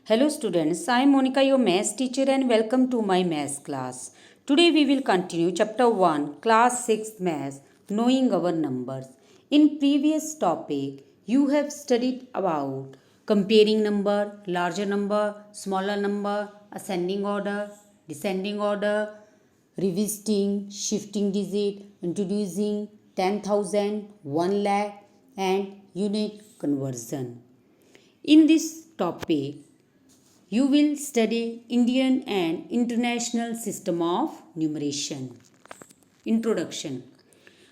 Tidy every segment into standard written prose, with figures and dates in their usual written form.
Hello students, I am Monica, your maths teacher, and welcome to my maths class. Today we will continue chapter 1, class 6 maths, knowing our numbers. In previous topic, you have studied about comparing number, larger number, smaller number, ascending order, descending order, revisiting, shifting digit, introducing 10,000, 1 lakh, and unit conversion. In this topic, you will study Indian and International System of Numeration. Introduction.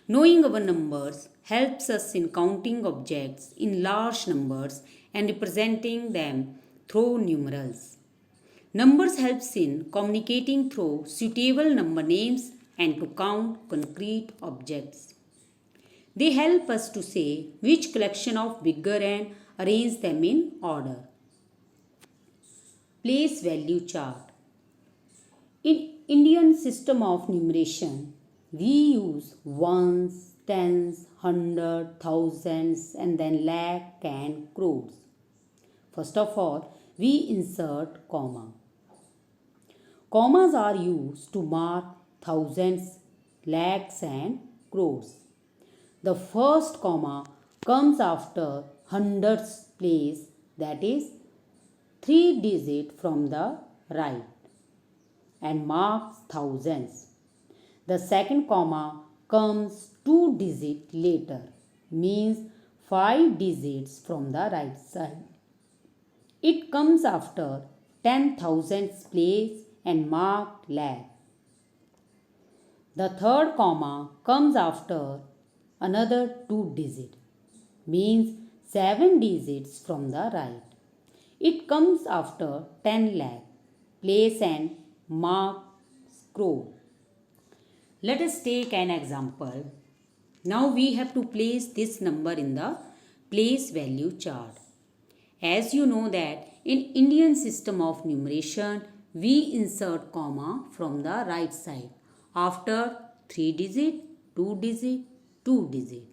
Knowing our numbers helps us in counting objects in large numbers and representing them through numerals. Numbers helps in communicating through suitable number names and to count concrete objects. They help us to say which collection of bigger and arrange them in order. Place value chart. In Indian system of numeration, we use ones, tens, hundred, thousands, and then lakh and crores. First of all, we insert comma. Commas are used to mark thousands, lakhs, and crores. The first comma comes after hundreds place, that is 3 digits from the right, and marks thousands. The second comma comes 2 digits later, means 5 digits from the right side. It comes after 10,000 place and marked lakh. The third comma comes after another 2 digits, means 7 digits from the right. It comes after 10 lakh, place and mark crore. Let us take an example. Now we have to place this number in the place value chart. As you know that in Indian system of numeration, we insert comma from the right side after 3 digit, 2 digit, 2 digit.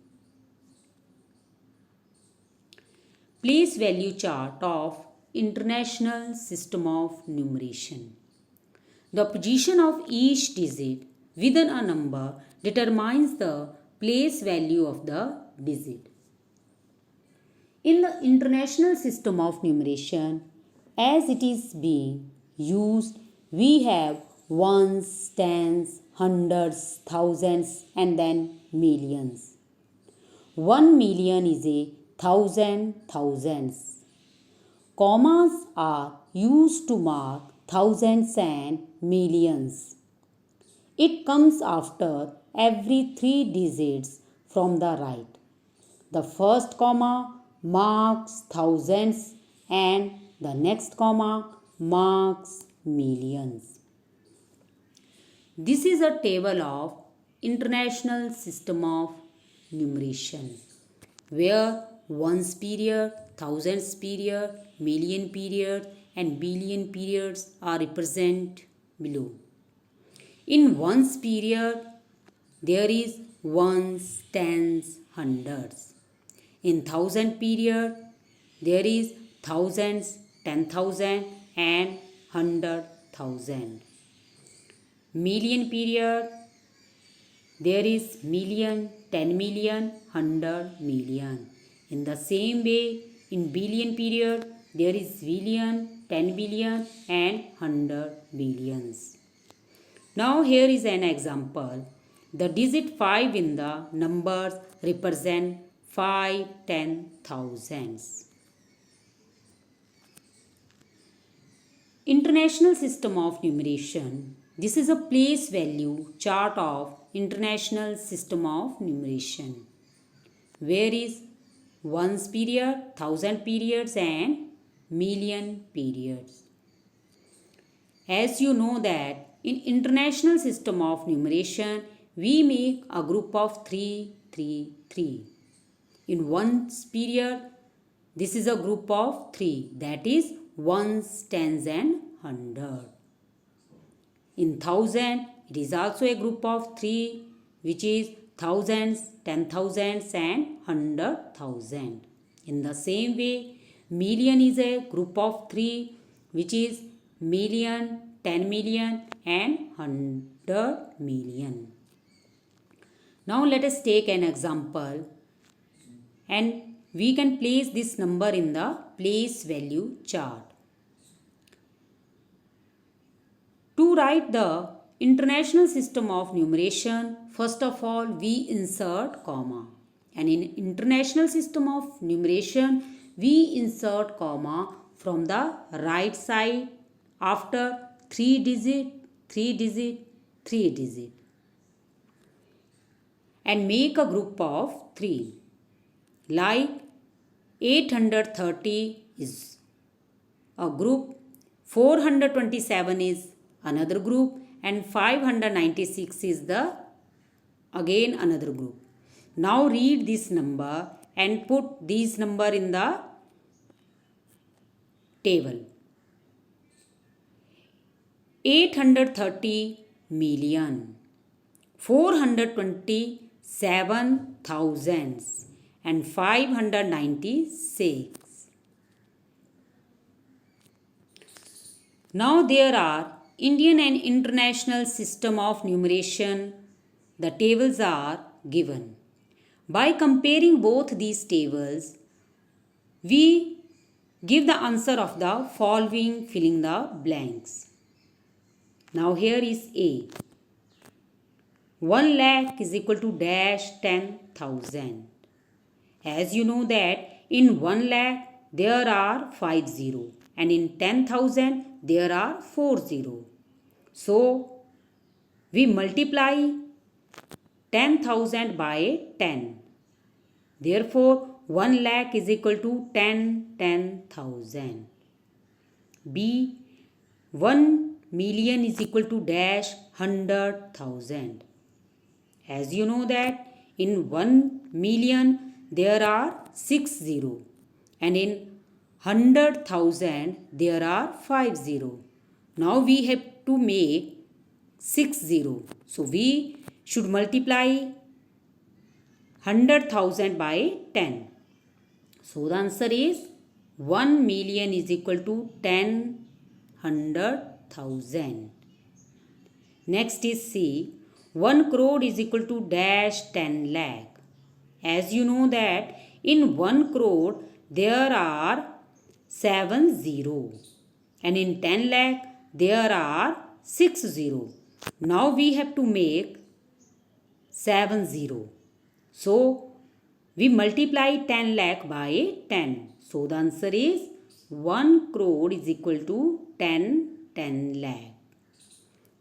Place value chart of International System of Numeration. The position of each digit within a number determines the place value of the digit. In the International System of Numeration, as it is being used, we have ones, tens, hundreds, thousands, and then millions. 1 million is a thousand thousands. Commas are used to mark thousands and millions. It comes after every 3 digits from the right. The first comma marks thousands and the next comma marks millions. This is a table of International System of Numeration, where ones period, thousands period, million period, and billion periods are represented below. In ones period, there is ones, tens, hundreds. In thousand period, there is thousands, 10,000, and 100,000. Million period, there is million, 10 million, 100 million. In the same way, in billion period, there is billion, 10 billion, and 100 billions. Now here is an example. The digit 5 in the numbers represent 5 10,000s. International System of Numeration. This is a place value chart of International System of Numeration, where is ones period, thousand periods, and million periods. As you know that in International System of Numeration, we make a group of 3, 3, 3. In ones period, this is a group of 3, that is ones, tens, and hundred. In thousand, it is also a group of 3, which is thousands, 10,000s, and 100,000. In the same way, million is a group of 3, which is million, 10 million and 100 million. Now let us take an example and we can place this number in the place value chart. To write the international system of numeration, first of all we insert comma. And in international system of numeration, we insert comma from the right side after 3 digit, 3 digit, 3 digit. And make a group of 3. Like 830 is a group, 427 is another group and 596 is the again another group. Now read this number and put these number in the table. 830 million, 427 thousands and 596. Now there are Indian and international system of numeration. The tables are given. By comparing both these tables, we give the answer of the following filling the blanks. Now here is A. 1 lakh is equal to dash 10,000. As you know that in 1 lakh there are 5 zeros and in 10,000 there are 4 zeros. So we multiply 10,000 by 10. Therefore 1 lakh is equal to 10,000. B. 1 million is equal to dash 100,000. As you know that in 1 million there are 6 zeros and in 100,000 there are 5 zeros. Now we have to make 6 zeros. So we should multiply 100,000 by 10. So the answer is 1 million is equal to 100,000. Next is C. 1 crore is equal to dash 10 lakh. As you know that in 1 crore there are 7 zeros and in 10 lakh there are 6 zeros. Now we have to make 7 zeros. So we multiply 10 lakh by 10. So the answer is 1 crore is equal to 10 lakh.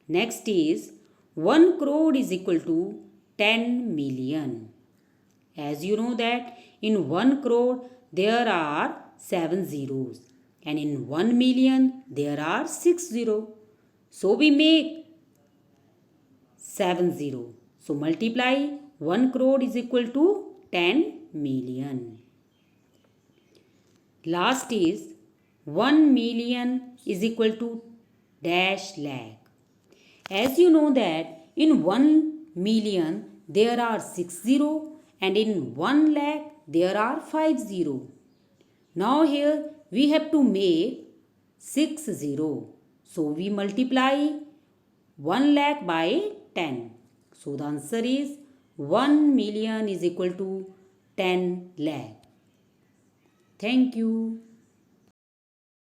Next is 1 crore is equal to 10 million. As you know that in 1 crore there are 7 zeros and in 1 million there are 6 zeros. So we make 7 zeros. So multiply 1 crore is equal to 10 million. Last is 1 million is equal to dash lakh. As you know that in 1 million there are 6 zeros and in 1 lakh there are 5 zeros. Now here we have to make 6 zeros. So we multiply 1 lakh by 10. So the answer is 1 million is equal to 10 lakh. Thank you.